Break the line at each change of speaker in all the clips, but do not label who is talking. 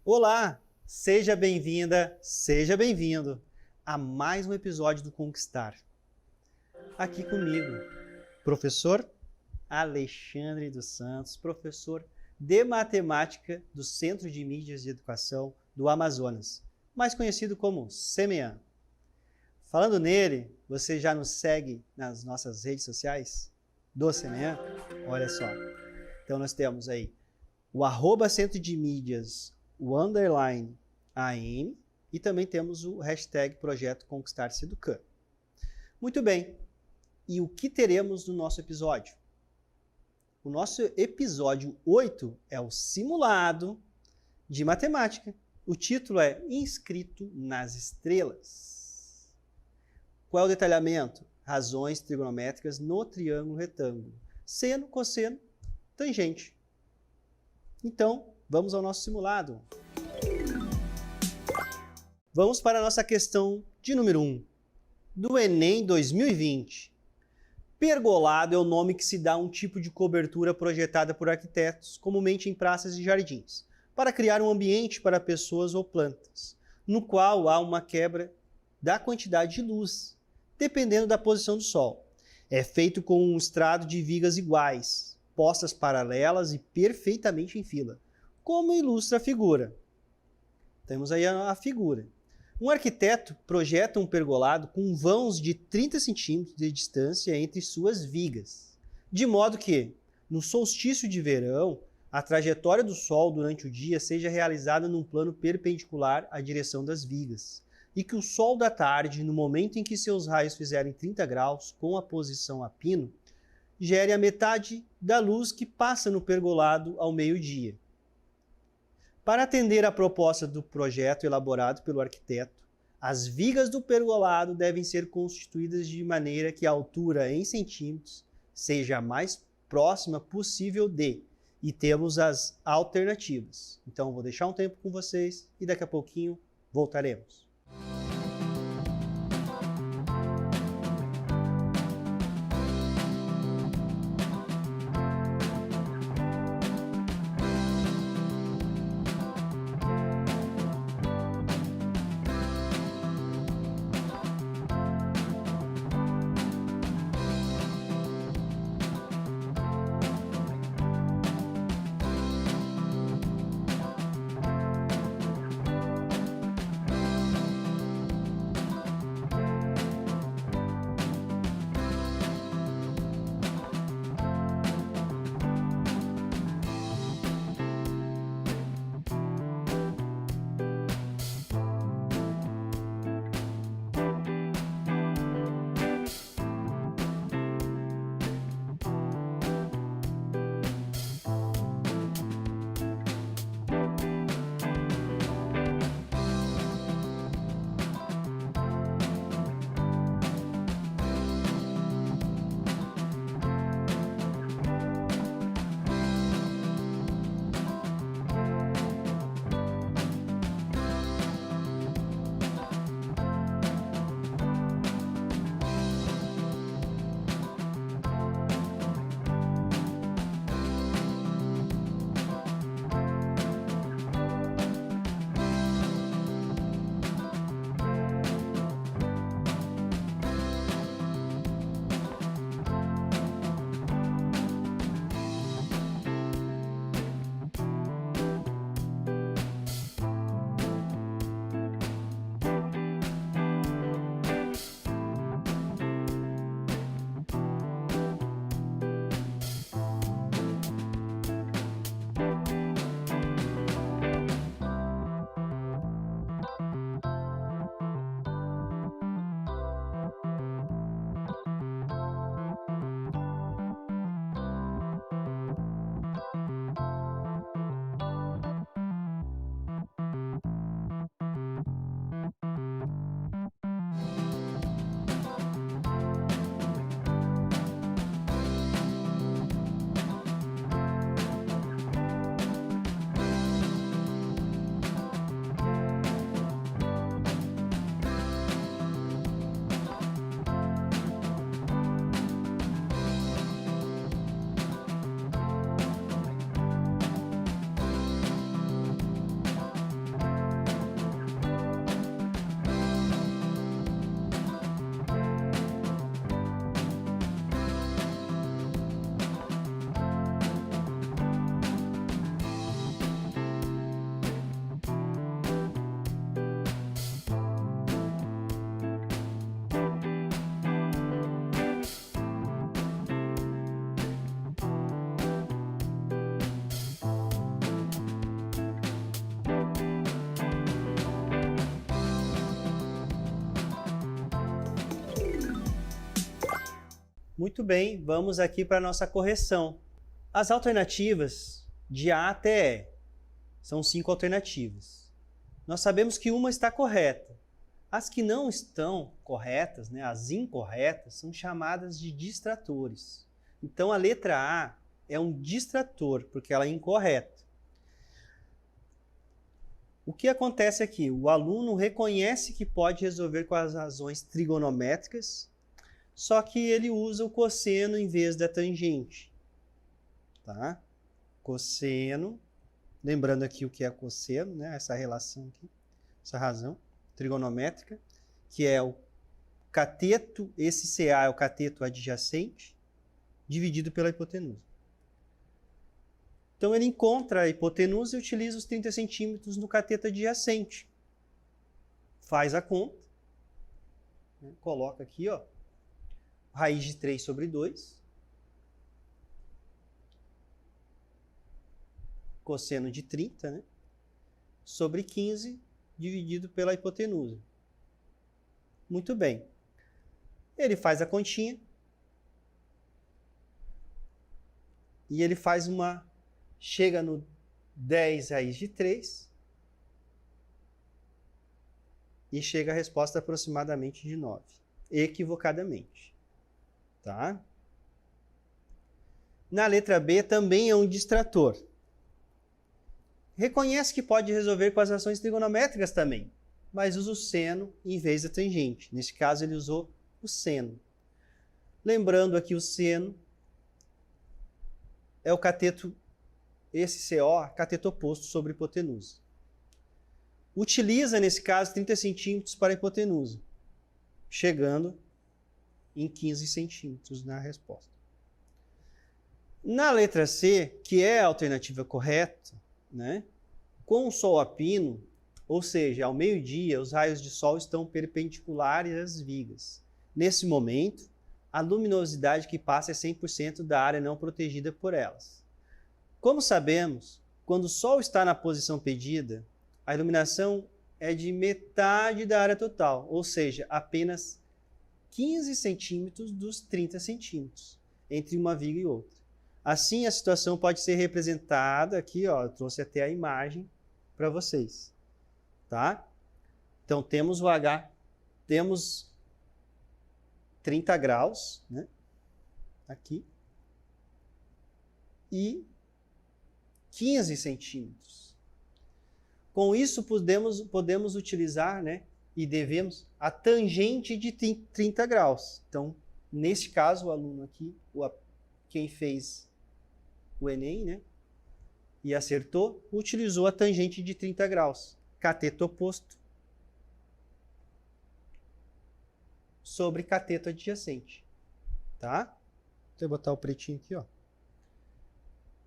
Olá, seja bem-vinda, seja bem-vindo a mais um episódio do Conquistar. Aqui comigo, professor Alexandre dos Santos, professor de matemática do Centro de Mídias de Educação do Amazonas, mais conhecido como CMEA. Falando nele, você já nos segue nas nossas redes sociais do CMEA? Olha só, então nós temos aí o @Centro de Mídias, o _ AM, e também temos o hashtag Projeto Conquistar-se Educando. Muito bem, e o que teremos no nosso episódio? O nosso episódio 8 é o simulado de matemática. O título é Inscrito nas Estrelas. Qual é o detalhamento? Razões trigonométricas no triângulo retângulo. Seno, cosseno, tangente. Então, vamos ao nosso simulado. Vamos para a nossa questão de número 1, do Enem 2020. Pergolado é o nome que se dá a um tipo de cobertura projetada por arquitetos, comumente em praças e jardins, para criar um ambiente para pessoas ou plantas, no qual há uma quebra da quantidade de luz, dependendo da posição do sol. É feito com um estrado de vigas iguais, postas paralelas e perfeitamente em fila, como ilustra a figura. Temos aí a figura. Um arquiteto projeta um pergolado com vãos de 30 centímetros de distância entre suas vigas, de modo que, no solstício de verão, a trajetória do Sol durante o dia seja realizada num plano perpendicular à direção das vigas, e que o Sol da tarde, no momento em que seus raios fizerem 30 graus com a posição a pino, gere a metade da luz que passa no pergolado ao meio-dia. Para atender à proposta do projeto elaborado pelo arquiteto, as vigas do pergolado devem ser constituídas de maneira que a altura em centímetros seja a mais próxima possível de, e temos as alternativas. Então, vou deixar um tempo com vocês e daqui a pouquinho voltaremos. Muito bem, vamos aqui para a nossa correção. As alternativas de A até E são 5 alternativas. Nós sabemos que uma está correta. As que não estão corretas, né, as incorretas, são chamadas de distratores. Então, a letra A é um distrator, porque ela é incorreta. O que acontece aqui? O aluno reconhece que pode resolver com as razões trigonométricas, só que ele usa o cosseno em vez da tangente. Tá? Cosseno, lembrando aqui o que é cosseno, né? Essa relação aqui, essa razão trigonométrica, que é o cateto, esse CA é o cateto adjacente, dividido pela hipotenusa. Então, ele encontra a hipotenusa e utiliza os 30 centímetros no cateto adjacente. Faz a conta. Né? Coloca aqui, ó, raiz de 3 sobre 2. Cosseno de 30, né? Sobre 15, dividido pela hipotenusa. Muito bem. Ele faz a continha. E ele faz uma... Chega no 10 raiz de 3 e chega a resposta aproximadamente de 9, equivocadamente. Tá? Na letra B também é um distrator. Reconhece que pode resolver com as ações trigonométricas também, mas usa o seno em vez da tangente. Nesse caso, ele usou o seno. Lembrando aqui, o seno é o cateto, esse CO, cateto oposto sobre hipotenusa. Utiliza, nesse caso, 30 centímetros para a hipotenusa, chegando em 15 centímetros na resposta. Na letra C, que é a alternativa correta, né, com o sol a pino, ou seja, ao meio-dia, os raios de sol estão perpendiculares às vigas. Nesse momento, a luminosidade que passa é 100% da área não protegida por elas. Como sabemos, quando o sol está na posição pedida, a iluminação é de metade da área total, ou seja, apenas 15 centímetros dos 30 centímetros, entre uma viga e outra. Assim, a situação pode ser representada aqui, ó, eu trouxe até a imagem para vocês. Tá? Então, temos o H, temos 30 graus, né? Aqui, e 15 centímetros. Com isso, podemos utilizar, né, e devemos, a tangente de 30 graus. Então, nesse caso, o aluno aqui, quem fez o Enem, né, e acertou, utilizou a tangente de 30 graus, cateto oposto sobre cateto adjacente. Tá? Vou botar o pretinho aqui, ó.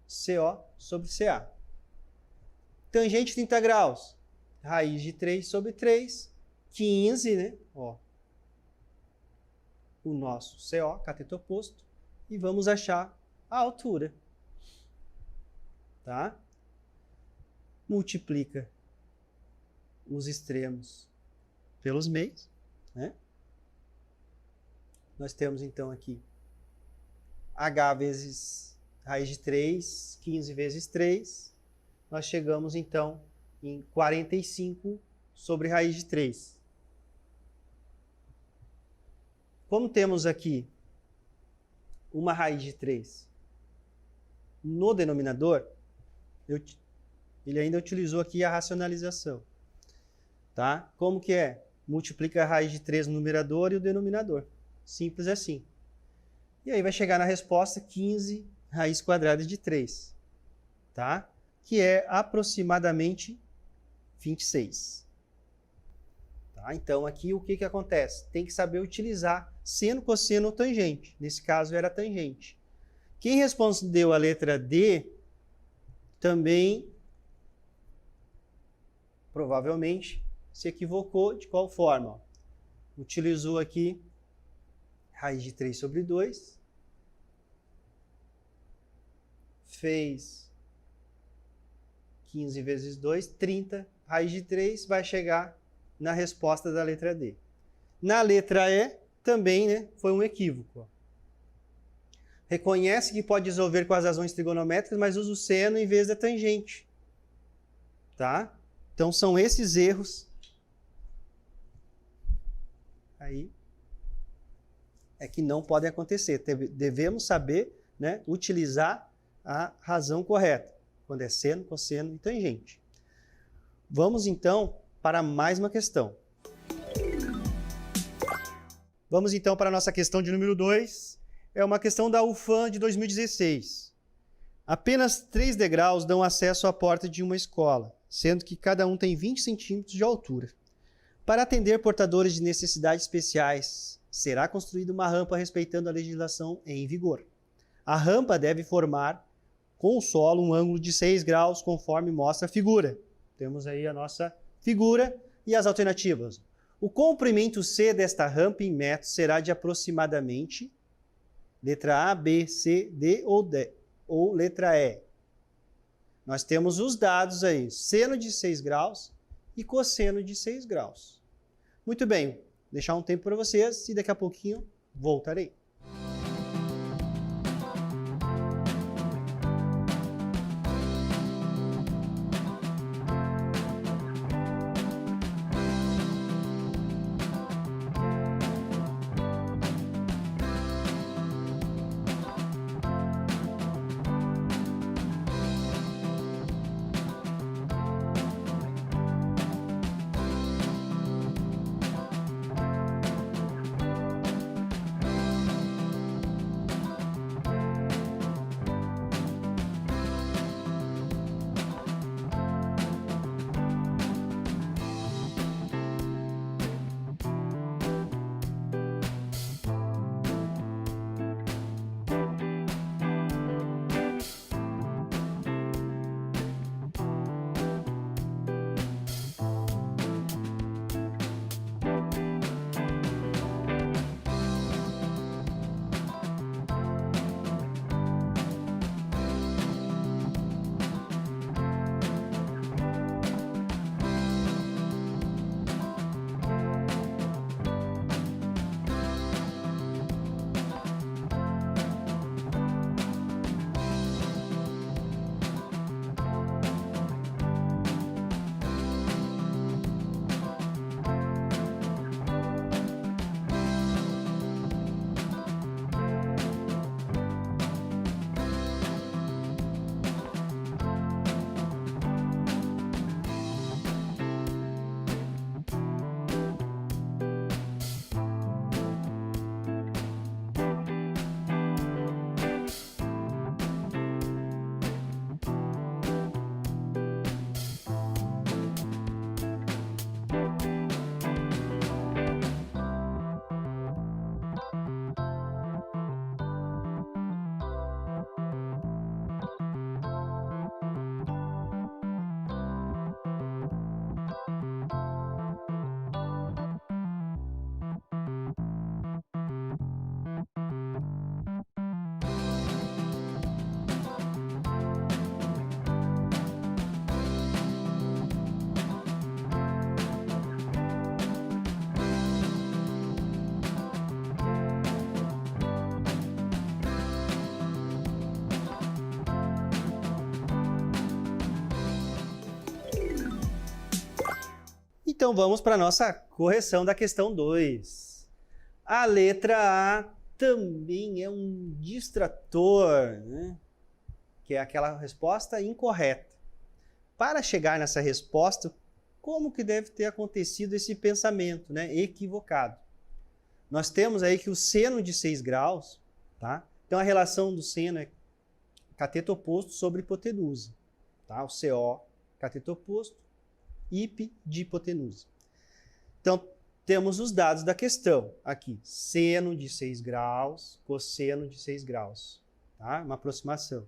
CO sobre CA. Tangente 30 graus. Raiz de 3 sobre 3. 15, né? Ó. O nosso CO, cateto oposto. E vamos achar a altura. Tá? Multiplica os extremos pelos meios, né? Nós temos, então, aqui H vezes raiz de 3, 15 vezes 3, nós chegamos, então, em 45 sobre raiz de 3. Como temos aqui uma raiz de 3 no denominador, ele ainda utilizou aqui a racionalização. Tá? Como que é? Multiplica a raiz de 3 no numerador e o denominador. Simples assim. E aí vai chegar na resposta 15 raiz quadrada de 3, tá? Que é aproximadamente 26. Tá? Então, aqui o que acontece? Tem que saber utilizar seno, cosseno ou tangente. Nesse caso, era tangente. Quem respondeu a letra D também, provavelmente, se equivocou. De qual forma? Utilizou aqui raiz de 3 sobre 2. Fez 15 vezes 2, 30. Raiz de 3 vai chegar na resposta da letra D. Na letra E, também, né, foi um equívoco. Reconhece que pode resolver com as razões trigonométricas, mas usa o seno em vez da tangente. Tá? Então, são esses erros aí é que não podem acontecer. Devemos saber, né, utilizar a razão correta, quando é seno, cosseno e tangente. Vamos, então, para mais uma questão. Vamos, então, para a nossa questão de número 2. É uma questão da UFAM de 2016. Apenas 3 degraus dão acesso à porta de uma escola, sendo que cada um tem 20 centímetros de altura. Para atender portadores de necessidades especiais, será construída uma rampa respeitando a legislação em vigor. A rampa deve formar com o solo um ângulo de 6 graus, conforme mostra a figura. Temos aí a nossa figura e as alternativas. O comprimento C desta rampa em metros será de aproximadamente letra A, B, C, D ou D, ou letra E. Nós temos os dados aí, seno de 6 graus e cosseno de 6 graus. Muito bem, vou deixar um tempo para vocês e daqui a pouquinho voltarei. Então vamos para a nossa correção da questão 2. A letra A também é um distrator, né? Que é aquela resposta incorreta. Para chegar nessa resposta, como que deve ter acontecido esse pensamento, né? Equivocado? Nós temos aí que o seno de 6 graus, tá? Então a relação do seno é cateto oposto sobre hipotenusa, tá? O CO, cateto oposto, hipe de hipotenusa. Então, temos os dados da questão aqui. Seno de 6 graus, cosseno de 6 graus. Tá? Uma aproximação.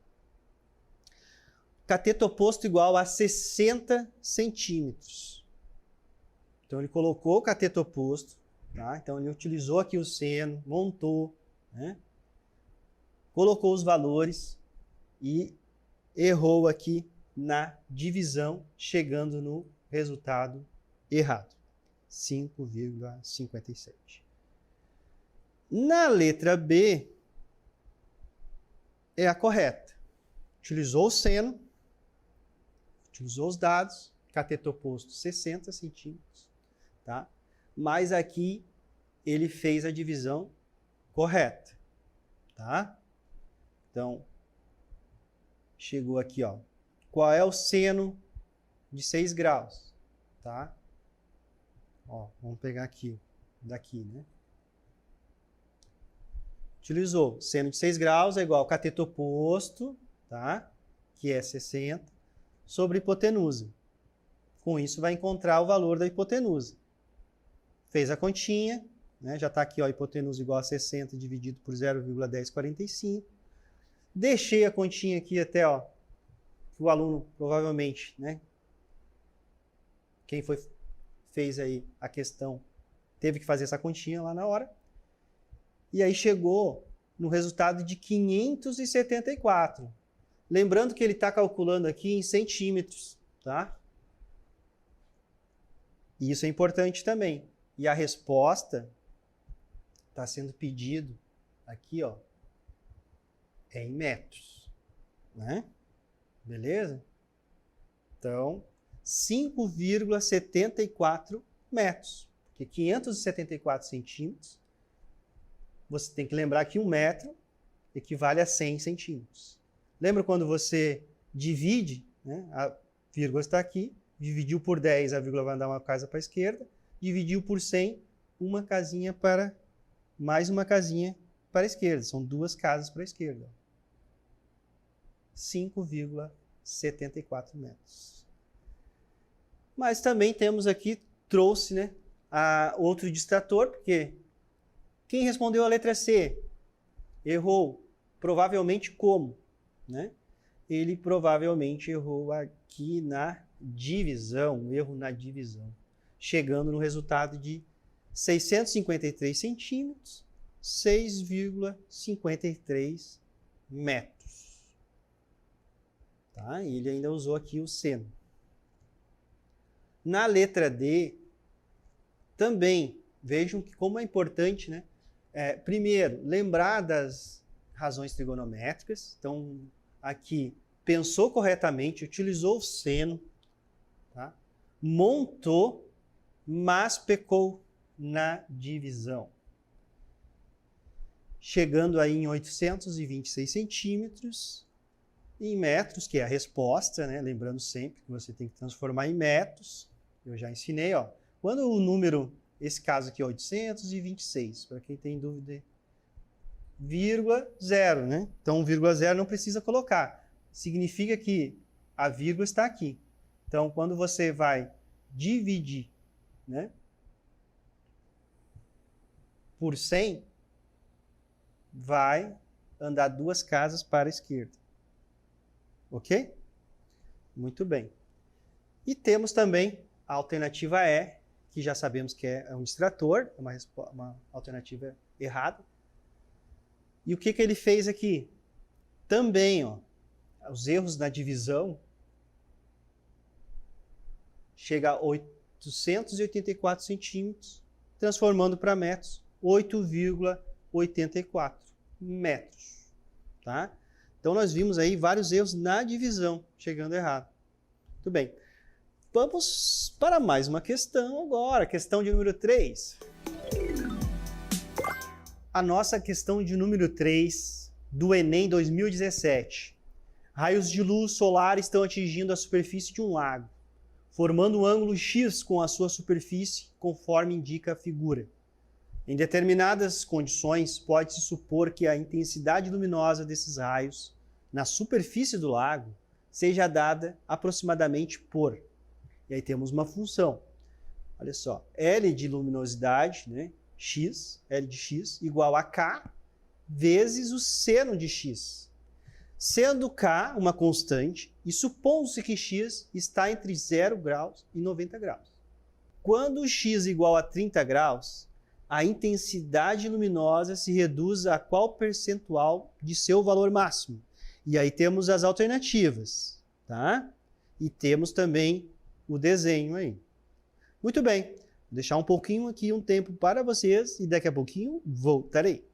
Cateto oposto igual a 60 centímetros. Então, ele colocou o cateto oposto. Tá? Então, ele utilizou aqui o seno, montou, né? Colocou os valores e errou aqui na divisão, chegando no resultado errado, 5,57. Na letra B, é a correta. Utilizou o seno, utilizou os dados, cateto oposto 60 centímetros, tá? Mas aqui ele fez a divisão correta, tá? Então, chegou aqui, ó. Qual é o seno de 6 graus, tá? Ó, vamos pegar aqui, daqui, né? Utilizou seno de 6 graus é igual ao cateto oposto, tá? Que é 60, sobre hipotenusa. Com isso, vai encontrar o valor da hipotenusa. Fez a continha, né? Já está aqui, ó, hipotenusa igual a 60 dividido por 0,1045. Deixei a continha aqui até, ó, que o aluno provavelmente, né? Quem fez aí a questão teve que fazer essa continha lá na hora. E aí chegou no resultado de 574. Lembrando que ele está calculando aqui em centímetros, tá? E isso é importante também. E a resposta está sendo pedido aqui, ó, é em metros, né? Beleza? Então, 5,74 metros. Porque 574 centímetros, você tem que lembrar que 1 metro equivale a 100 centímetros. Lembra quando você divide, né? A vírgula está aqui, dividiu por 10, a vírgula vai dar uma casa para a esquerda, dividiu por 100, uma casinha para, mais uma casinha para a esquerda. São 2 casas para a esquerda. 5,74 metros. Mas também temos aqui, trouxe, né, outro distrator, porque quem respondeu a letra C errou. Provavelmente como? Né? Ele provavelmente errou aqui na divisão, erro na divisão, chegando no resultado de 653 centímetros, 6,53 metros. Tá? Ele ainda usou aqui o seno. Na letra D, também, vejam que como é importante, né? Primeiro, lembrar das razões trigonométricas. Então, aqui, pensou corretamente, utilizou o seno, tá? Montou, mas pecou na divisão. Chegando aí em 826 centímetros, em metros, que é a resposta, né? Lembrando sempre que você tem que transformar em metros. Eu já ensinei, ó. Quando o número, esse caso aqui é 826, para quem tem dúvida, vírgula 0, né? Então, vírgula 0 não precisa colocar. Significa que a vírgula está aqui. Então, quando você vai dividir, né, por 100, vai andar 2 casas para a esquerda. Ok? Muito bem. E temos também a alternativa E, que já sabemos que é um distrator, é uma alternativa errada. E o que ele fez aqui? Também, ó, os erros na divisão chega a 884 centímetros, transformando para metros, 8,84 metros. Tá? Então, nós vimos aí vários erros na divisão, chegando errado. Muito bem. Vamos para mais uma questão agora, questão de número 3. A nossa questão de número 3 do Enem 2017. Raios de luz solar estão atingindo a superfície de um lago, formando um ângulo X com a sua superfície, conforme indica a figura. Em determinadas condições, pode-se supor que a intensidade luminosa desses raios na superfície do lago seja dada aproximadamente por... E aí temos uma função. Olha só, L de luminosidade, né, X, L de X, igual a K vezes o seno de X. Sendo K uma constante e supondo-se que X está entre 0 graus e 90 graus. Quando X igual a 30 graus, a intensidade luminosa se reduz a qual percentual de seu valor máximo? E aí temos as alternativas, tá? E temos também o desenho aí. Muito bem, vou deixar um pouquinho aqui, um tempo para vocês e daqui a pouquinho voltarei.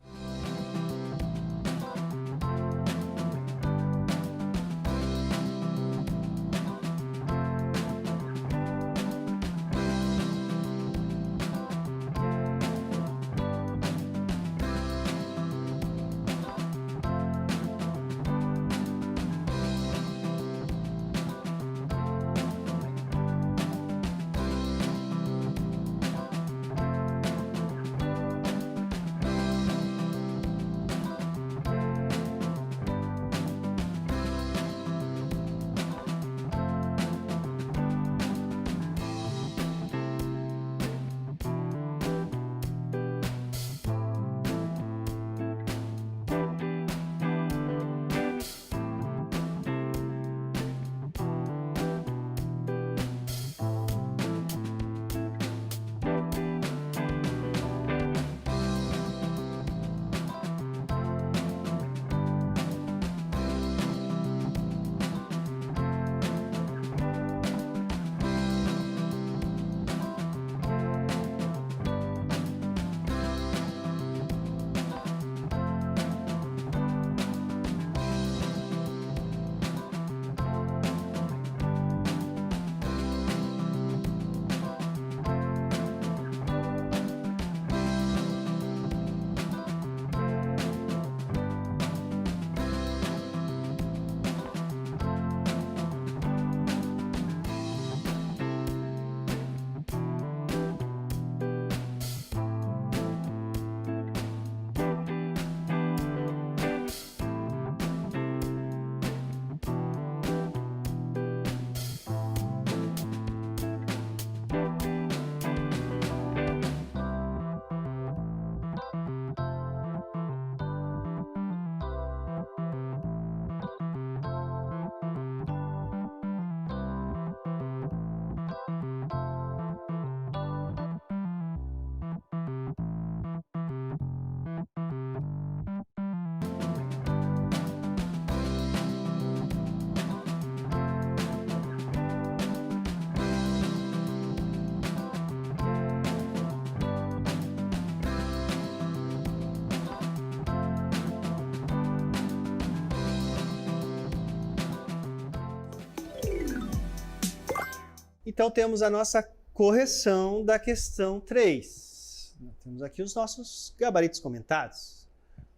Então, temos a nossa correção da questão 3. Temos aqui os nossos gabaritos comentados.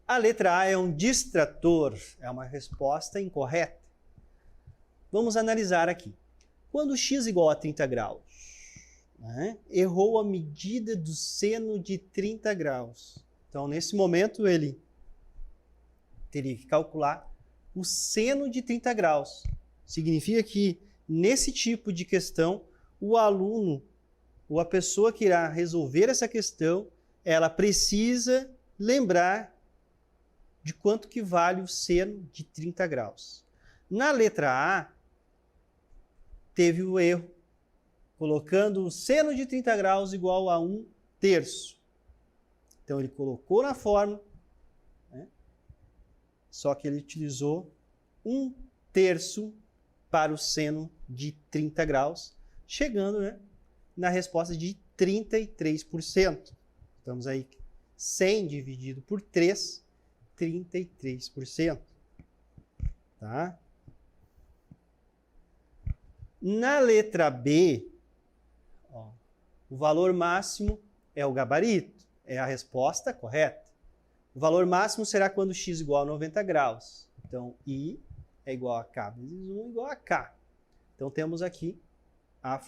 A letra A é um distrator, é uma resposta incorreta. Vamos analisar aqui. Quando x igual a 30 graus, né, errou a medida do seno de 30 graus. Então, nesse momento, ele teria que calcular o seno de 30 graus. Significa que, nesse tipo de questão, o aluno, ou a pessoa que irá resolver essa questão, ela precisa lembrar de quanto que vale o seno de 30 graus. Na letra A, teve o erro, colocando o seno de 30 graus igual a 1/3. Então, ele colocou na fórmula, né? Só que ele utilizou 1/3 para o seno de 30 graus, chegando, né, na resposta de 33%. Estamos aí 100 dividido por 3, 33%. Tá? Na letra B, ó, o valor máximo é o gabarito, é a resposta correta. O valor máximo será quando x igual a 90 graus. Então, I é igual a K vezes 1 igual a K. Então, temos aqui a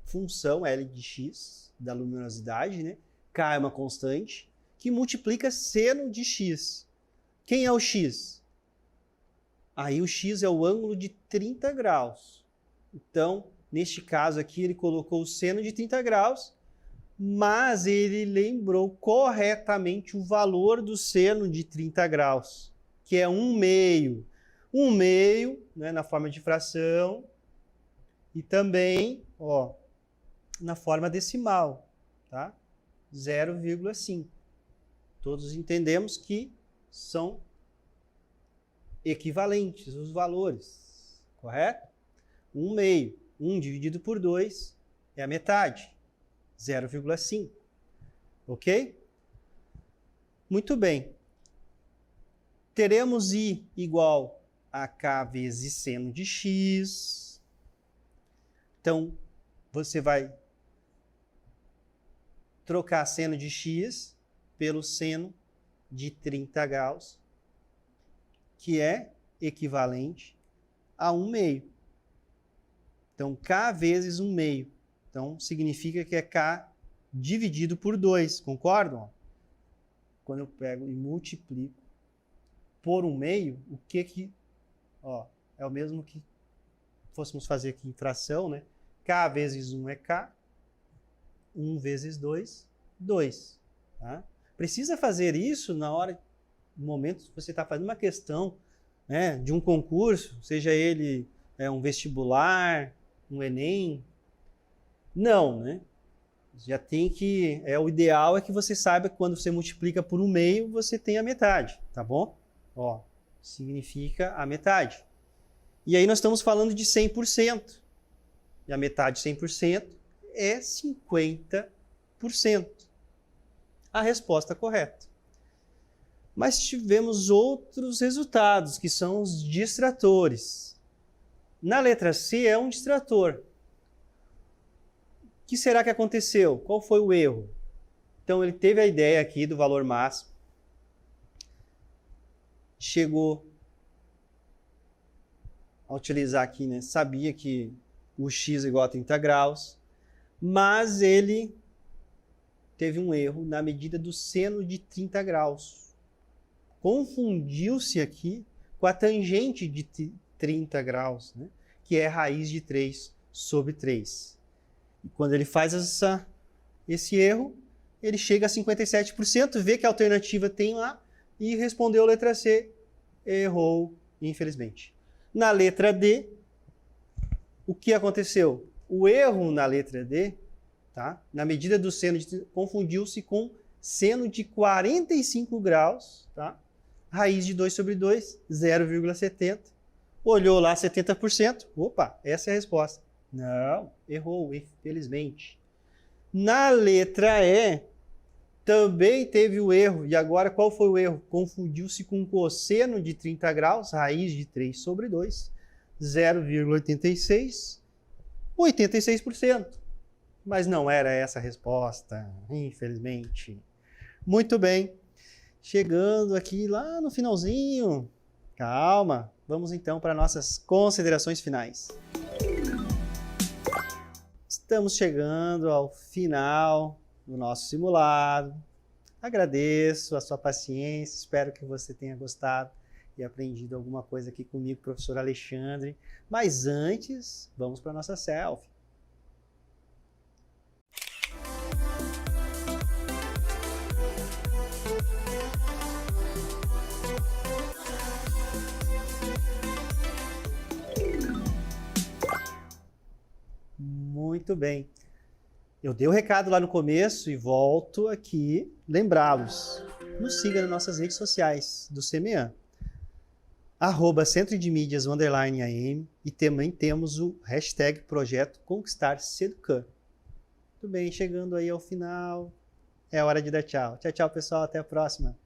função L de x, da luminosidade, né? K é uma constante, que multiplica seno de x. Quem é o x? Aí o x é o ângulo de 30 graus. Então, neste caso aqui, ele colocou o seno de 30 graus, mas ele lembrou corretamente o valor do seno de 30 graus, que é 1/2. 1/2, né, na forma de fração, e também, ó, na forma decimal, tá? 0,5. Todos entendemos que são equivalentes os valores, correto? 1/2. 1 dividido por 2 é a metade, 0,5. Ok? Muito bem. Teremos I igual a K vezes seno de x. Então, você vai trocar seno de x pelo seno de 30 graus, que é equivalente a 1/2. Então, K vezes 1/2. Então, significa que é K dividido por 2, concordam? Quando eu pego e multiplico por 1/2, o que ó, é o mesmo que fôssemos fazer aqui em fração, né? K vezes 1 é K, 1 vezes 2, 2. Tá? Precisa fazer isso na hora, no momento que você está fazendo uma questão, né, de um concurso, seja ele um vestibular, um Enem. Não, né? Já tem que... o ideal é que você saiba que quando você multiplica por 1/2, você tem a metade, tá bom? Ó, significa a metade. E aí nós estamos falando de 100%. E a metade de 100% é 50%. A resposta correta. Mas tivemos outros resultados, que são os distratores. Na letra C é um distrator. O que será que aconteceu? Qual foi o erro? Então, ele teve a ideia aqui do valor máximo. Chegou a utilizar aqui, né? Sabia que o x é igual a 30 graus, mas ele teve um erro na medida do seno de 30 graus. Confundiu-se aqui com a tangente de 30 graus, né? Que é raiz de 3 sobre 3. E quando ele faz esse erro, ele chega a 57%, vê que a alternativa tem lá e respondeu a letra C. Errou, infelizmente. Na letra D, o que aconteceu? O erro na letra D, tá? Na medida do seno, confundiu-se com seno de 45 graus, tá? Raiz de 2 sobre 2, 0,70. Olhou lá 70%. Opa, essa é a resposta. Não, errou, infelizmente. Na letra E, também teve o erro. E agora, qual foi o erro? Confundiu-se com cosseno de 30 graus, raiz de 3 sobre 2, 0,86. 86%. Mas não era essa a resposta, infelizmente. Muito bem. Chegando aqui lá no finalzinho. Calma. Vamos então para nossas considerações finais. Estamos chegando ao final do nosso simulado. Agradeço a sua paciência, espero que você tenha gostado e aprendido alguma coisa aqui comigo, professor Alexandre. Mas antes, vamos para a nossa selfie. Muito bem. Eu dei o recado lá no começo e volto aqui lembrá-los. Nos siga nas nossas redes sociais do CMEA. @Centro de Mídias _AM e também temos o hashtag Projeto Conquistar Seducan. Muito bem, chegando aí ao final. É hora de dar tchau. Tchau, tchau, pessoal. Até a próxima.